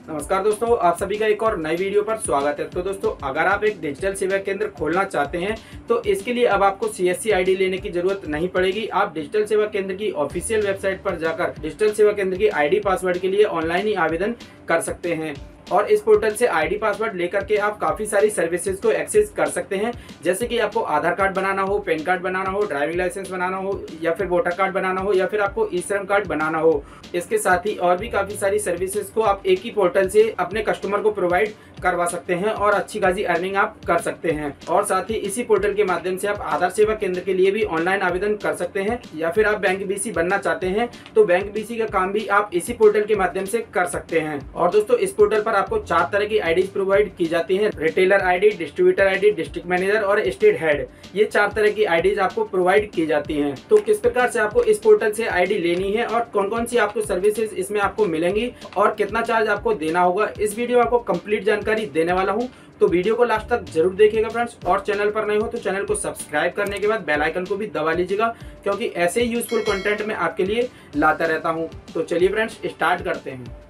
नमस्कार दोस्तों, आप सभी का एक और नई वीडियो पर स्वागत है। तो दोस्तों, अगर आप एक डिजिटल सेवा केंद्र खोलना चाहते हैं तो इसके लिए अब आपको CSC आईडी लेने की जरूरत नहीं पड़ेगी। आप डिजिटल सेवा केंद्र की ऑफिशियल वेबसाइट पर जाकर डिजिटल सेवा केंद्र की आईडी पासवर्ड के लिए ऑनलाइन ही आवेदन कर सकते हैं और इस पोर्टल से आईडी पासवर्ड लेकर के आप काफी सारी सर्विसेज को एक्सेस कर सकते हैं। जैसे कि आपको आधार कार्ड बनाना हो, पैन कार्ड बनाना हो, ड्राइविंग लाइसेंस बनाना हो या फिर वोटर कार्ड बनाना हो या फिर आपको ई श्रम कार्ड बनाना हो। इसके साथ ही और भी काफी सारी सर्विसेज को आप एक ही पोर्टल से अपने कस्टमर को प्रोवाइड करवा सकते हैं और अच्छी खासी अर्निंग आप कर सकते हैं। और साथ ही इसी पोर्टल के माध्यम से आप आधार सेवा केंद्र के लिए भी ऑनलाइन आवेदन कर सकते हैं या फिर आप बैंक BC बनना चाहते हैं तो बैंक BC का काम भी आप इसी पोर्टल के माध्यम से कर सकते हैं। और दोस्तों, इस पोर्टल पर आपको 4 तरह की आईडी प्रोवाइड की जाती है। Retailer ID, distributor ID, district manager और स्टेट हेड, ये 4 तरह की आईडीज आपको प्रोवाइड की जाती हैं। तो किस प्रकार से आपको इस पोर्टल से आईडी लेनी है और कौन कौन सी आपको सर्विसेज इसमें आपको मिलेंगी और कितना चार्ज आपको देना होगा, इस वीडियो में आपको कंप्लीट जानकारी देने वाला हूं। तो वीडियो को लास्ट तक जरूर देखिएगा फ्रेंड्स, और चैनल पर नए हो तो चैनल को सब्सक्राइब करने के बाद बेल आइकन को भी दबा लीजिएगा, क्योंकि ऐसे ही यूजफुल कंटेंट मैं आपके लिए लाता रहता हूं। तो चलिए फ्रेंड्स, स्टार्ट करते हैं।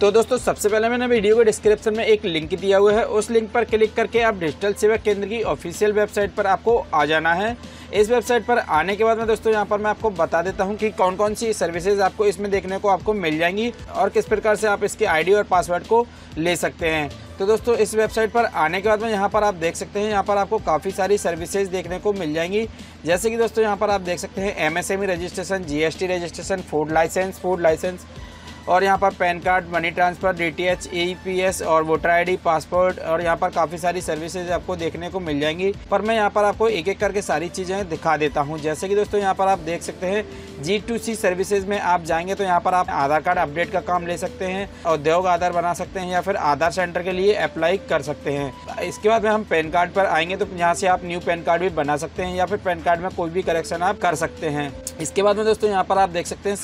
तो दोस्तों, सबसे पहले मैंने वीडियो के डिस्क्रिप्शन में एक लिंक दिया हुआ है, उस लिंक पर क्लिक करके आप डिजिटल सेवा केंद्र की ऑफिशियल वेबसाइट पर आपको आ जाना है। इस वेबसाइट पर आने के बाद में दोस्तों यहाँ पर मैं आपको बता देता हूँ कि कौन कौन सी सर्विसेज आपको इसमें देखने को आपको मिल जाएंगी और किस प्रकार से आप इसकी आईडी और पासवर्ड को ले सकते हैं। तो दोस्तों, इस वेबसाइट पर आने के बाद में यहाँ पर आप देख सकते हैं, यहाँ पर आपको काफ़ी सारी सर्विसेज देखने को मिल जाएंगी। जैसे कि दोस्तों यहाँ पर आप देख सकते हैं MSME registration, GST registration, food licence और यहाँ पर PAN card, money transfer, DTH, EPS और वोटर आईडी, पासपोर्ट और यहाँ पर काफ़ी सारी सर्विसेज आपको देखने को मिल जाएंगी। पर मैं यहाँ पर आपको एक एक करके सारी चीज़ें दिखा देता हूँ। जैसे कि दोस्तों यहाँ पर आप देख सकते हैं G2C सर्विसेज में आप जाएंगे तो यहाँ पर आप आधार कार्ड अपडेट का काम ले सकते हैं, उद्योग आधार बना सकते हैं या फिर आधार सेंटर के लिए अप्लाई कर सकते हैं। इसके बाद में हम पैन कार्ड पर आएंगे तो यहाँ से आप न्यू पैन कार्ड भी बना सकते हैं या फिर पैन कार्ड में कोई भी करेक्शन आप कर सकते हैं। इसके बाद में दोस्तों यहाँ पर आप देख सकते हैं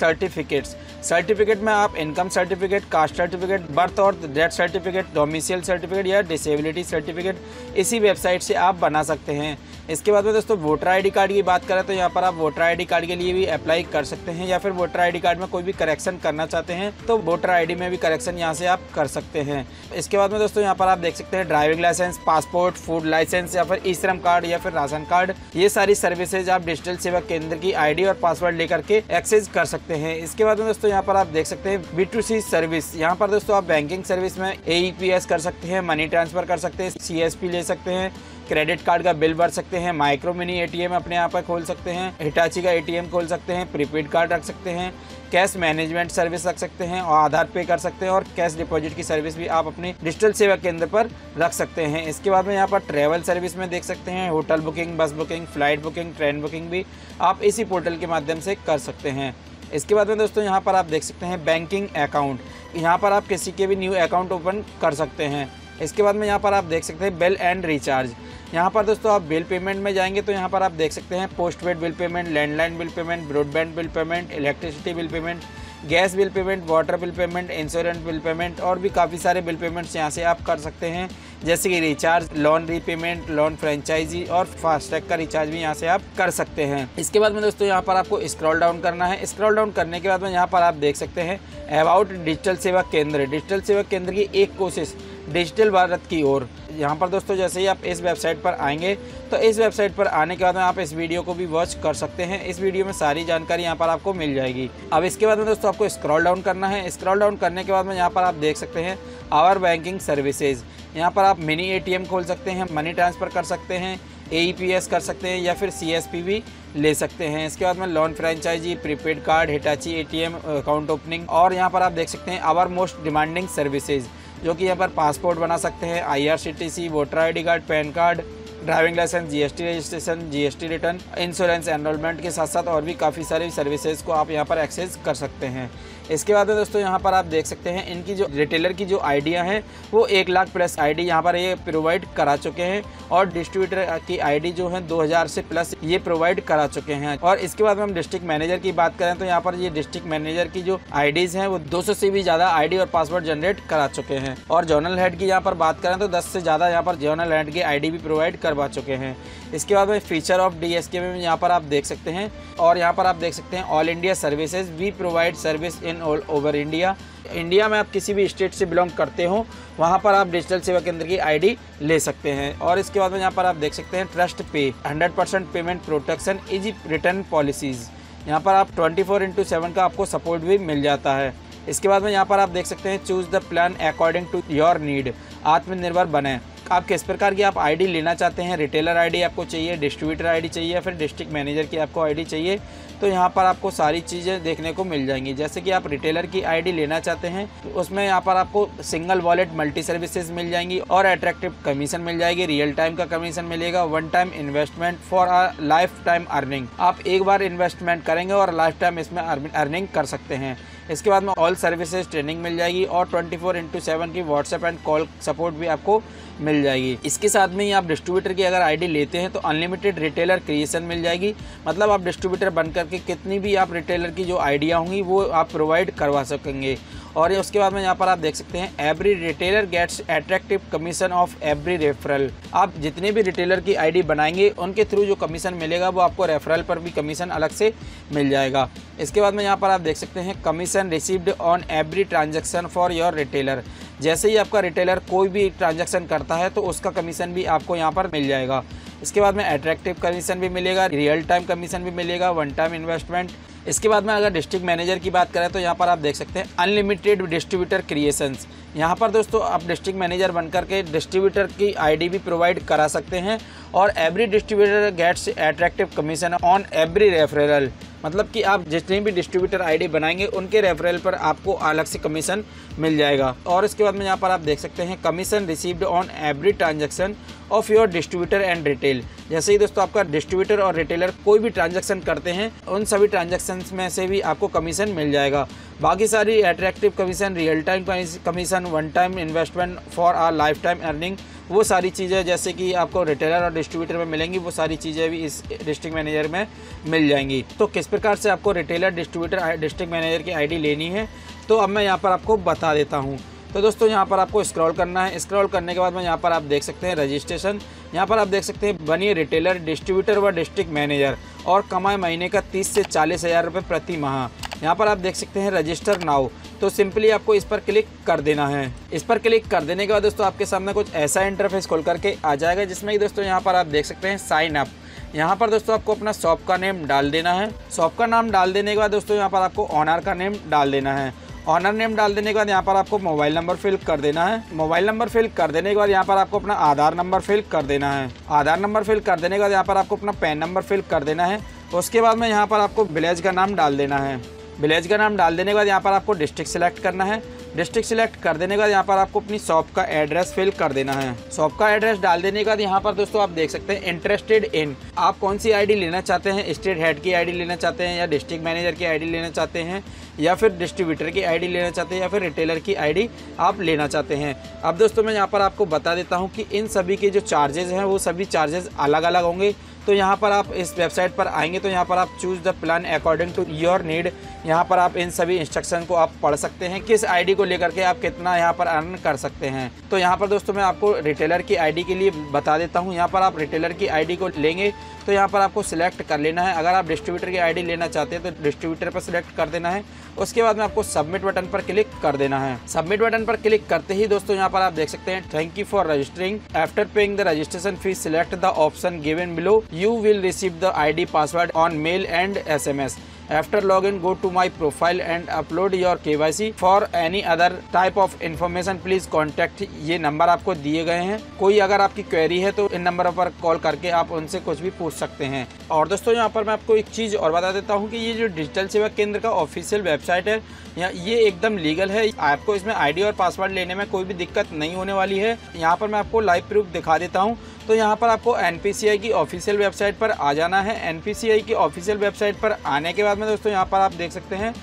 सर्टिफिकेट में आप income certificate, caste certificate, birth और डेथ सर्टिफिकेट, डोमिसाइल सर्टिफिकेट या डिसेबिलिटी सर्टिफिकेट इसी वेबसाइट से आप बना सकते हैं। इसके बाद में दोस्तों वोटर आईडी कार्ड की बात करें तो यहाँ पर आप वोटर आईडी कार्ड के लिए भी अप्लाई कर सकते हैं या फिर वोटर आईडी कार्ड में कोई भी करेक्शन करना चाहते हैं तो वोटर आईडी में भी करेक्शन यहाँ से आप कर सकते हैं। इसके बाद में दोस्तों यहाँ पर आप देख सकते हैं driving licence, passport, food licence या फिर ई श्रम कार्ड या फिर राशन कार्ड, ये सारी सर्विसेज आप डिजिटल सेवा केंद्र की आईडी और पासवर्ड लेकर के एक्सेस कर सकते हैं। इसके बाद में दोस्तों यहाँ पर आप देख सकते हैं B2C सर्विस, यहाँ पर दोस्तों आप बैंकिंग सर्विस में AEPS कर सकते हैं, मनी ट्रांसफर कर सकते हैं, CSP ले सकते हैं, क्रेडिट कार्ड का बिल भर सकते हैं, माइक्रो मिनी ATM अपने यहाँ पर खोल सकते हैं, हिटाची का ATM खोल सकते हैं, प्रीपेड कार्ड रख सकते हैं, कैश मैनेजमेंट सर्विस रख सकते हैं और आधार पे कर सकते हैं और कैश डिपॉजिट की सर्विस भी आप अपने डिजिटल सेवा केंद्र पर रख सकते हैं। इसके बाद में यहाँ पर ट्रैवल सर्विस में देख सकते हैं होटल बुकिंग, बस booking, flight booking, train booking भी आप इसी पोर्टल के माध्यम से कर सकते हैं। इसके बाद में दोस्तों यहाँ पर आप देख सकते हैं बैंकिंग अकाउंट, यहाँ पर आप किसी के भी न्यू अकाउंट ओपन कर सकते हैं। इसके बाद में यहाँ पर आप देख सकते हैं बिल एंड रिचार्ज, यहाँ पर दोस्तों आप बिल पेमेंट में जाएंगे तो यहाँ पर आप देख सकते हैं postpaid bill payment, landline bill payment, broadband bill payment, electricity bill payment, gas bill payment, water bill payment, insurance bill payment और भी काफ़ी सारे बिल पेमेंट्स यहाँ से आप कर सकते हैं। जैसे कि recharge, loan repayment, loan franchisee और फास्टैग का रिचार्ज भी यहाँ से आप कर सकते हैं। इसके बाद में दोस्तों यहाँ पर आपको स्क्रॉल डाउन करना है। स्क्रॉल डाउन करने के बाद में यहाँ पर आप देख सकते हैं अबाउट डिजिटल सेवा केंद्र, डिजिटल सेवा केंद्र की एक कोशिश डिजिटल भारत की ओर। यहाँ पर दोस्तों जैसे ही आप इस वेबसाइट पर आएंगे तो इस वेबसाइट पर आने के बाद में आप इस वीडियो को भी वॉच कर सकते हैं। इस वीडियो में सारी जानकारी यहाँ पर आपको मिल जाएगी। अब इसके बाद में दोस्तों आपको स्क्रॉल डाउन करना है। स्क्रॉल डाउन करने के बाद में यहाँ पर आप देख सकते हैं आवर बैंकिंग सर्विसेज, यहाँ पर आप मिनी ATM खोल सकते हैं, मनी ट्रांसफ़र कर सकते हैं, AEPS कर सकते हैं या फिर CSP भी ले सकते हैं। इसके बाद में loan franchisee, prepaid card, Hitachi ATM account opening और यहाँ पर आप देख सकते हैं आवर मोस्ट डिमांडिंग सर्विसेज, जो कि यहाँ पर पासपोर्ट बना सकते हैं, IRCTC, voter ID card, PAN card, driving licence, GST registration, GST return, insurance enrolment के साथ साथ और भी काफ़ी सारी सर्विसेज को आप यहाँ पर एक्सेस कर सकते हैं। इसके बाद में दोस्तों यहाँ पर आप देख सकते हैं इनकी जो रिटेलर की जो आईडियाँ हैं वो 1 लाख प्लस आईडी यहाँ पर ये प्रोवाइड करा चुके हैं और डिस्ट्रीब्यूटर की आईडी जो है 2000 से प्लस ये प्रोवाइड करा चुके हैं। और इसके बाद में हम डिस्ट्रिक्ट मैनेजर की बात करें तो यहाँ पर ये डिस्ट्रिक्ट मैनेजर की जो आईडीज़ हैं वो 200 से भी ज़्यादा आईडी और पासवर्ड जनरेट करा चुके हैं। और जोनल हेड की यहाँ पर बात करें तो 10 से ज़्यादा यहाँ पर जोनल हेड की आईडी भी प्रोवाइड करवा चुके हैं। इसके बाद में फीचर ऑफ DSK में यहाँ पर आप देख सकते हैं, और यहाँ पर आप देख सकते हैं all India services, we provide service in all over India. India में आप किसी भी स्टेट से बिलोंग करते हो वहाँ पर आप डिजिटल सेवा केंद्र की ID ले सकते हैं। और इसके बाद में यहाँ पर आप देख सकते हैं ट्रस्ट पे 100% payment protection easy return policies. यहाँ पर आप 24/7 का आपको सपोर्ट भी मिल जाता है। इसके बाद में यहाँ पर आप देख सकते हैं choose the plan according to your need, आत्मनिर्भर बने। आप किस प्रकार की आप ID लेना चाहते हैं, रिटेलर ID आपको चाहिए, डिस्ट्रीब्यूटर ID चाहिए या फिर डिस्ट्रिक्ट मैनेजर की आपको ID चाहिए, तो यहाँ पर आपको सारी चीज़ें देखने को मिल जाएंगी। जैसे कि आप रिटेलर की ID लेना चाहते हैं तो उसमें यहाँ पर आपको सिंगल वॉलेट मल्टी सर्विसेज मिल जाएंगी और अट्रैक्टिव कमीशन मिल जाएगी, रियल टाइम का कमीशन मिलेगा, one time investment for a life time earning. आप एक बार इन्वेस्टमेंट करेंगे और लाइफ टाइम इसमें अर्निंग कर सकते हैं। इसके बाद में ऑल सर्विसेज ट्रेनिंग मिल जाएगी और 24/7 की व्हाट्सएप एंड कॉल सपोर्ट भी आपको मिल जाएगी। इसके साथ में ही आप डिस्ट्रीब्यूटर की अगर ID लेते हैं तो अनलिमिटेड रिटेलर क्रिएशन मिल जाएगी। मतलब आप डिस्ट्रीब्यूटर बन करके कितनी भी आप रिटेलर की जो आइडिया होंगी वो आप प्रोवाइड करवा सकेंगे। और उसके बाद में यहाँ पर आप देख सकते हैं every retailer gets attractive commission of every referral. आप जितने भी रिटेलर की ID बनाएंगे उनके थ्रू जो कमीशन मिलेगा वो आपको रेफरल पर भी कमीशन अलग से मिल जाएगा। इसके बाद में यहाँ पर आप देख सकते हैं commission received on every transaction for your retailer. जैसे ही आपका रिटेलर कोई भी ट्रांजैक्शन करता है तो उसका कमीशन भी आपको यहाँ पर मिल जाएगा। इसके बाद में अट्रैक्टिव कमीशन भी मिलेगा, रियल टाइम कमीशन भी मिलेगा, वन टाइम इन्वेस्टमेंट। इसके बाद में अगर डिस्ट्रिक्ट मैनेजर की बात करें तो यहाँ पर आप देख सकते हैं अनलिमिटेड डिस्ट्रीब्यूटर क्रिएशंस। यहाँ पर दोस्तों आप डिस्ट्रिक्ट मैनेजर बनकर के डिस्ट्रीब्यूटर की ID भी प्रोवाइड करा सकते हैं और every distributor gets attractive commission on every referral. मतलब कि आप जितनी भी डिस्ट्रीब्यूटर ID बनाएंगे उनके रेफरल पर आपको अलग से कमीशन मिल जाएगा। और इसके बाद में यहाँ पर आप देख सकते हैं commission received on every transaction of your distributor and retail. जैसे ही दोस्तों आपका डिस्ट्रीब्यूटर और रिटेलर कोई भी ट्रांजैक्शन करते हैं उन सभी ट्रांजैक्शंस में से भी आपको कमीशन मिल जाएगा। बाकी सारी attractive commission, real time commission, one time investment for uh life time earning, वो सारी चीज़ें जैसे कि आपको रिटेलर और डिस्ट्रीब्यूटर में मिलेंगी वो सारी चीज़ें भी इस डिस्ट्रिक्ट मैनेजर में मिल जाएंगी। तो किस प्रकार से आपको रिटेलर, डिस्ट्रीब्यूटर, डिस्ट्रिक्ट मैनेजर की ID लेनी है तो अब मैं यहाँ पर आपको बता देता हूँ। तो दोस्तों यहाँ पर आपको स्क्रॉल करना है। स्क्रॉल करने के बाद में यहाँ पर आप देख सकते हैं रजिस्ट्रेशन। यहाँ पर आप देख सकते हैं बनिए रिटेलर, डिस्ट्रीब्यूटर व डिस्ट्रिक्ट मैनेजर और कमाए महीने का 30 से 40 हज़ार रुपये प्रति माह। यहाँ पर आप देख सकते हैं रजिस्टर नाउ। तो सिंपली आपको इस पर क्लिक कर देना है। इस पर क्लिक कर देने के बाद दोस्तों आपके सामने कुछ ऐसा इंटरफेस खोल करके आ जाएगा जिसमें कि दोस्तों यहाँ पर आप देख सकते हैं साइन अप। यहाँ पर दोस्तों आपको अपना शॉप का नेम डाल देना है। शॉप का नाम डाल देने के बाद दोस्तों यहाँ पर आपको ऑनर का नेम डाल देना है। ऑनर नेम डाल देने के बाद यहाँ पर आपको मोबाइल नंबर फिल कर देना है। मोबाइल नंबर फिल कर देने के बाद यहाँ पर आपको अपना आधार नंबर फिल कर देना है। आधार नंबर फिल कर देने के बाद यहाँ पर आपको अपना पैन नंबर फिल कर देना है। उसके बाद में यहाँ पर आपको विलेज का नाम डाल देना है। विलेज का नाम डाल देने के बाद यहाँ पर आपको डिस्ट्रिक्ट सिलेक्ट करना है। डिस्ट्रिक्ट सिलेक्ट कर देने के बाद यहाँ पर आपको अपनी शॉप का एड्रेस फिल कर देना है। शॉप का एड्रेस डाल देने के बाद यहाँ पर दोस्तों आप देख सकते हैं इंटरेस्टेड इन, आप कौन सी ID लेना चाहते हैं, स्टेट हेड की ID लेना चाहते हैं या डिस्ट्रिक्ट मैनेजर की ID लेना चाहते हैं या फिर डिस्ट्रीब्यूटर की ID लेना चाहते हैं या फिर रिटेलर की ID आप लेना चाहते हैं। अब दोस्तों मैं यहाँ पर आपको बता देता हूँ कि इन सभी के जो चार्जेस हैं वो सभी चार्जेस अलग अलग होंगे। तो यहाँ पर आप इस वेबसाइट पर आएंगे तो यहाँ पर आप choose the plan according to your need, यहाँ पर आप इन सभी इंस्ट्रक्शन को आप पढ़ सकते हैं, किस ID को लेकर के आप कितना यहाँ पर अर्न कर सकते हैं। तो यहाँ पर दोस्तों मैं आपको रिटेलर की ID के लिए बता देता हूँ। यहाँ पर आप रिटेलर की ID को लेंगे तो यहाँ पर आपको सिलेक्ट कर लेना है। अगर आप डिस्ट्रीब्यूटर की ID लेना चाहते हैं तो डिस्ट्रीब्यूटर पर सिलेक्ट कर देना है। उसके बाद में आपको सबमिट बटन पर क्लिक कर देना है। सबमिट बटन पर क्लिक करते ही दोस्तों यहाँ पर आप देख सकते हैं thank you for registering, after paying the registration fee select the option given below, you will receive the ID password on male and SMS। After login, go to my profile and upload your KYC. For any other type of information, please contact। ये number आपको दिए गए हैं। कोई अगर आपकी query है तो इन नंबरों पर कॉल करके आप उनसे कुछ भी पूछ सकते हैं। और दोस्तों यहाँ पर मैं आपको एक चीज़ और बता देता हूँ कि ये जो डिजिटल सेवा केंद्र का ऑफिशियल वेबसाइट है ये एकदम लीगल है। आपको इसमें ID और पासवर्ड लेने में कोई भी दिक्कत नहीं होने वाली है। यहाँ पर मैं आपको लाइव प्रूफ दिखा देता हूँ। तो यहाँ पर आपको NPCI की ऑफिशियल वेबसाइट पर आ जाना है। NPCI की ऑफिशियल वेबसाइट पर आने के बाद में दोस्तों यहाँ पर आप देख सकते हैं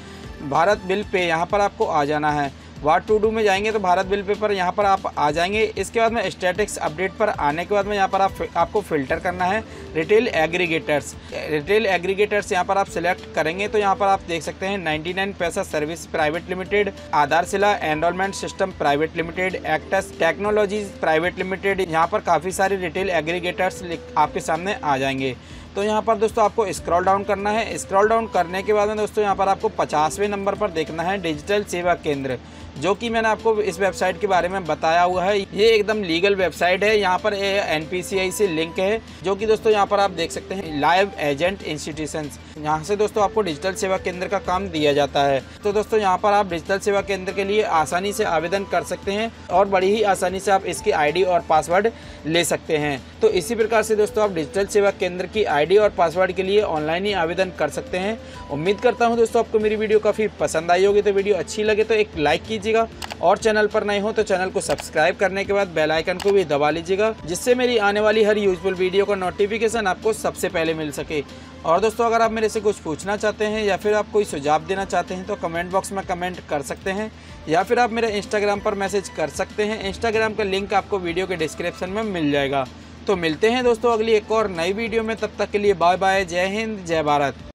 भारत बिल पे, यहाँ पर आपको आ जाना है। व्हाट टू डू में जाएंगे तो भारत बिल पे पर यहाँ पर आप आ जाएंगे। इसके बाद में स्टैटिक्स अपडेट पर आने के बाद में यहाँ पर आपको फिल्टर करना है रिटेल एग्रीगेटर्स। रिटेल एग्रीगेटर्स यहाँ पर आप सिलेक्ट करेंगे तो यहाँ पर आप देख सकते हैं 99 पैसा सर्विस प्राइवेट लिमिटेड, आधारशिला enrolment system private limited, acts technologies private limited. यहाँ पर काफ़ी सारे रिटेल एग्रीगेटर्स आपके सामने आ जाएंगे। तो यहाँ पर दोस्तों आपको स्क्रॉल डाउन करना है। स्क्रॉल डाउन करने के बाद में दोस्तों यहाँ पर आपको 50वें नंबर पर देखना है डिजिटल सेवा केंद्र, जो कि मैंने आपको इस वेबसाइट के बारे में बताया हुआ है। ये एकदम लीगल वेबसाइट है। यहाँ पर NPCI से लिंक है, जो कि दोस्तों यहाँ पर आप देख सकते हैं लाइव एजेंट इंस्टीट्यूशंस। यहाँ से दोस्तों आपको डिजिटल सेवा केंद्र का काम दिया जाता है। तो दोस्तों यहाँ पर आप डिजिटल सेवा केंद्र के लिए आसानी से आवेदन कर सकते हैं और बड़ी ही आसानी से आप इसकी ID और पासवर्ड ले सकते हैं। तो इसी प्रकार से दोस्तों आप डिजिटल सेवा केंद्र की ID और पासवर्ड के लिए ऑनलाइन ही आवेदन कर सकते हैं। उम्मीद करता हूँ दोस्तों आपको मेरी वीडियो काफ़ी पसंद आई होगी। तो वीडियो अच्छी लगे तो एक लाइक कीजिएगा और चैनल पर नए हो तो चैनल को सब्सक्राइब करने के बाद बेल आइकन को भी दबा लीजिएगा, जिससे मेरी आने वाली हर यूजफुल वीडियो का नोटिफिकेशन आपको सबसे पहले मिल सके। और दोस्तों अगर आप मेरे से कुछ पूछना चाहते हैं या फिर आप कोई सुझाव देना चाहते हैं तो कमेंट बॉक्स में कमेंट कर सकते हैं, या फिर आप मेरे इंस्टाग्राम पर मैसेज कर सकते हैं। इंस्टाग्राम का लिंक आपको वीडियो के डिस्क्रिप्शन में मिल जाएगा। तो मिलते हैं दोस्तों अगली एक और नई वीडियो में। तब तक के लिए बाय बाय। जय हिंद, जय भारत।